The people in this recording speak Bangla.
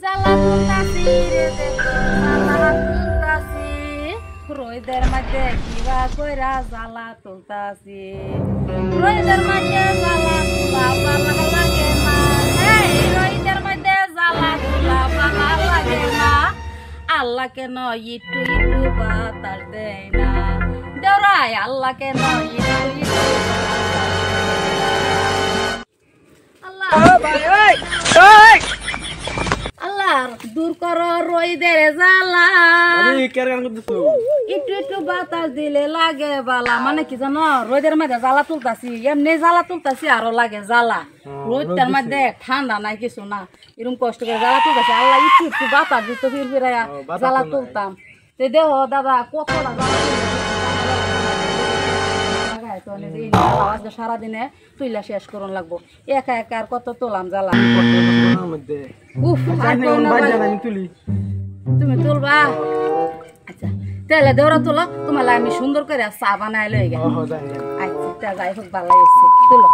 জ্বালা তুলতাছি রে দেখো জ্বালা তুলতাছি রোদের মধ্যে কিবা কইরা জ্বালা তুলতাছি রোদের মধ্যে জ্বালা তুলা ভালো লাগে না এই রোদের মধ্যে জ্বালা তুলা ভালো লাগে না আল্লাহ কেন একটু একটু বাতাস দেয় না দেওরাই আল্লাহ কেন একটু একটু আল্লাহ আল্লাহ দূর করো রোদের জ্বালা একটু একটু বাতাস দিলে লাগে বালা মানে কি জানো রোদের মধ্যে জ্বালা তুলতাছি এমনি জ্বালা তুলতাছি আরো লাগে জ্বালা রোদটার মধ্যে ঠান্ডা নাই কিছু না এরকম কষ্ট করে জ্বালা তুলতাছি আল্লাহ একটু একটু বাতাস দিত ফিরাইয়া জ্বালা তুলতাম তো দেহ দাদা কতটা জ্বালা সারাদিনে তুইলা শেষ করুন লাগবো একা একা আর কত তোলাম জ্বালা তুমি তুলবা আচ্ছা তাহলে দেওরা তোলো তোমার আমি সুন্দর করে চা বানাই লই গে আচ্ছা যাই হোক ভালো লাগছে তুলো